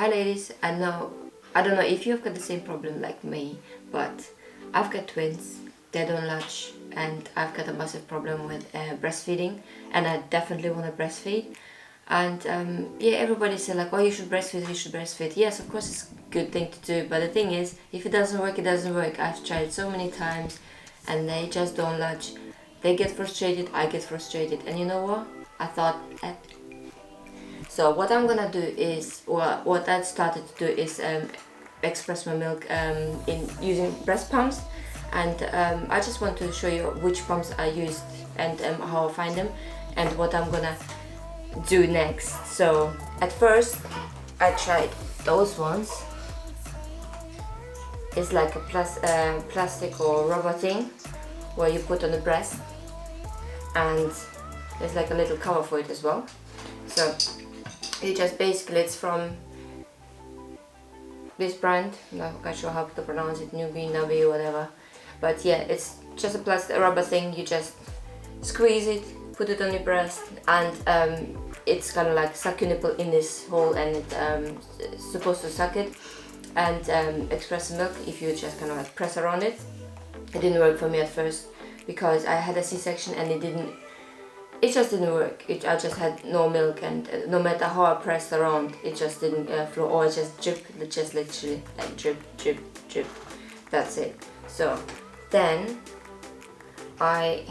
Hi ladies, I don't know if you've got the same problem like me, but I've got twins, they don't latch, and I've got a massive problem with breastfeeding, and I definitely want to breastfeed. And yeah, everybody said like, oh, you should breastfeed, you should breastfeed. Yes, of course it's a good thing to do, but the thing is, if it doesn't work, it doesn't work. I've tried so many times and they just don't latch. They get frustrated, I get frustrated, and you know what? I thought, so what I'm gonna do is, what I started to do is express my milk in using breast pumps, and I just want to show you which pumps I used and how I find them and what I'm gonna do next. So at first I tried those ones. It's like a plastic or rubber thing where you put on the breast, and there's like a little cover for it as well. So you just basically, it's from this brand, I'm not quite sure how to pronounce it, Nubi, Nabi, whatever, but yeah, it's just a plastic rubber thing. You just squeeze it, put it on your breast, and it's kind of like suck your nipple in this hole, and it's supposed to suck it and express the milk if you just kind of like press around it. It didn't work for me at first because I had a C-section and it just didn't work. I just had no milk, and no matter how I pressed around, it just didn't flow, or it just dripped, just literally like drip, drip, drip. That's it. So then I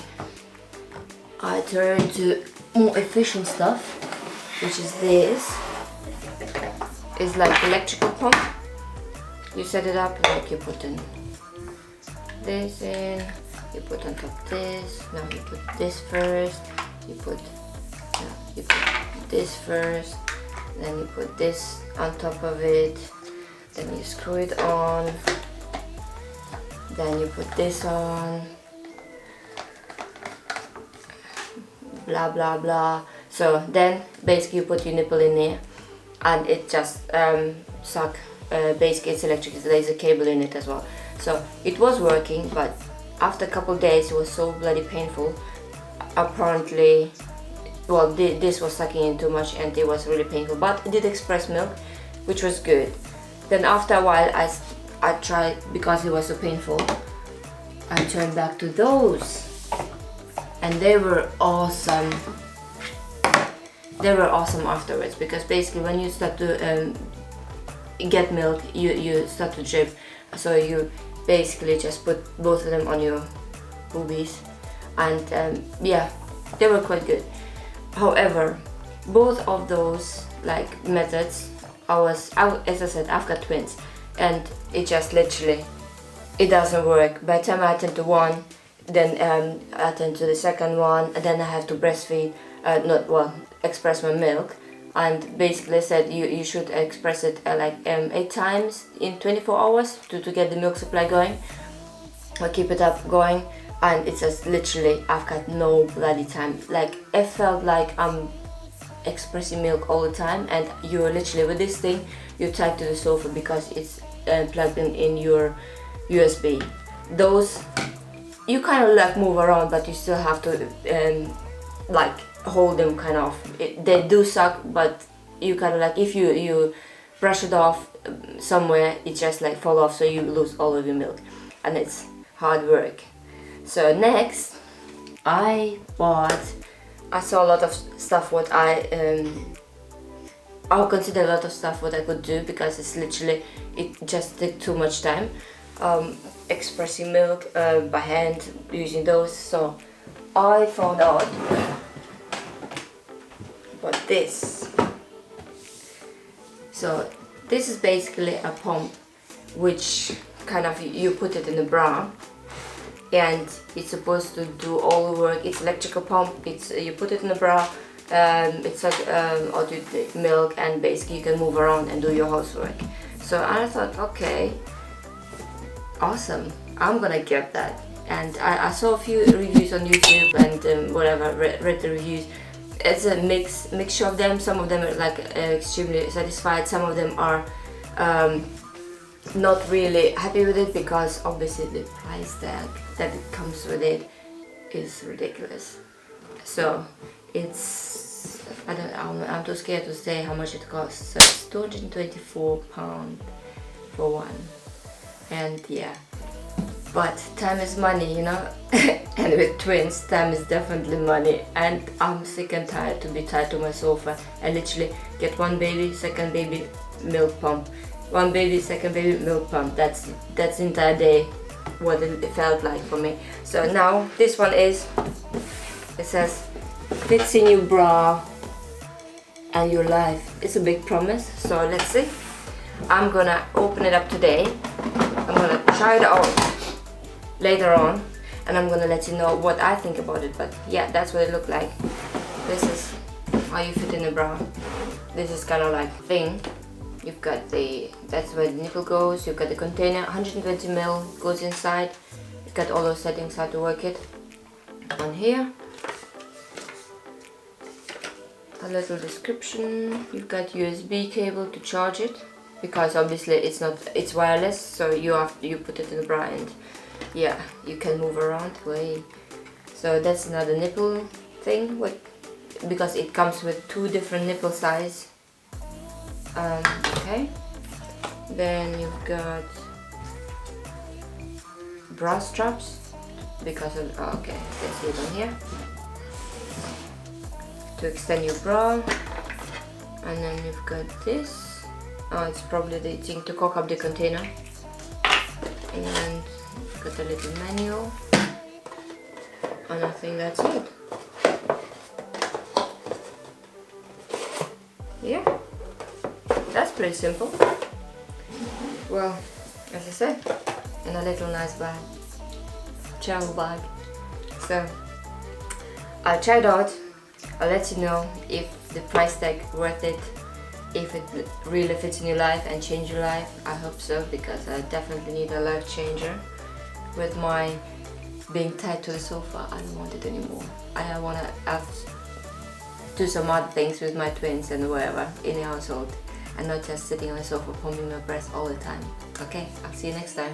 turned to more efficient stuff, which is this. It's like electrical pump. You set it up like you put in this in, you put on top this, now you put this first, you put this first, then you put this on top of it, then you screw it on, then you put this on, blah blah blah. So then basically you put your nipple in there and it just suck. Basically it's electric, there's a cable in it as well. So it was working, but after a couple days it was so bloody painful. Apparently, well, this was sucking in too much and it was really painful, but it did express milk, which was good. Then after a while I tried, because it was so painful, I turned back to those, and they were awesome. They were awesome afterwards, because basically when you start to get milk, you start to drip, so you basically just put both of them on your boobies, and yeah, they were quite good. However, both of those like methods, as I said, I've got twins, and it just literally, it doesn't work. By the time I attend to one, then I attend to the second one, and then I have to breastfeed, express my milk. And basically said you should express it like 8 times in 24 hours to get the milk supply going, or keep it up going. And it's just literally, I've got no bloody time. Like, it felt like I'm expressing milk all the time, and you're literally with this thing, you're tied to the sofa because it's plugged in your USB. Those, you kind of like move around, but you still have to like hold them kind of. They do suck, but you kind of like, if you brush it off somewhere, it just like fall off, so you lose all of your milk, and it's hard work. So next I saw a lot of stuff what I'll consider a lot of stuff what I could do, because it's literally, it just took too much time expressing milk by hand using those. So I found out about this. So this is basically a pump which kind of, you put it in the bra, and it's supposed to do all the work. It's electrical pump. It's, you put it in the bra, it's like auto milk, and basically you can move around and do your housework. So I thought, okay, awesome, I'm gonna get that. And I saw a few reviews on YouTube and whatever, read the reviews. It's a mixture of them. Some of them are like extremely satisfied, some of them are not really happy with it, because obviously the price tag that it comes with it is ridiculous. So it's I'm too scared to say how much it costs. So it's £224 for one, and yeah, but time is money, you know. And with twins, time is definitely money, and I'm sick and tired to be tied to my sofa and literally get one baby, second baby, milk pump, one baby, second baby, milk pump. That's the entire day what it felt like for me. So now this one is, it says fits in your bra and your life. It's a big promise, so let's see. I'm gonna open it up today. I'm gonna try it out later on, and I'm gonna let you know what I think about it. But yeah, that's what it looked like. This is how you fit in a bra. This is kind of like thing. You've got that's where the nipple goes. You've got the container, 120 ml goes inside. You've got all those settings how to work it on here. A little description. You've got USB cable to charge it, because obviously it's wireless, so you put it in the bra and yeah, you can move around way. So that's another nipple thing because it comes with 2 different nipple size. Okay, then you've got bra straps because of okay, you can see it on here to extend your bra, and then you've got this. It's probably the thing to cock up the container, and you've got a little manual, and I think that's it. Yeah, that's pretty simple. Well, as I said, in a little nice bag, travel bag. So I'll try it out. I'll let you know if the price tag worth it, if it really fits in your life and change your life. I hope so, because I definitely need a life changer. With my being tied to the sofa, I don't want it anymore. I want to do some other things with my twins and wherever in the household, and not just sitting on the sofa pumping my breast all the time. Okay, I'll see you next time.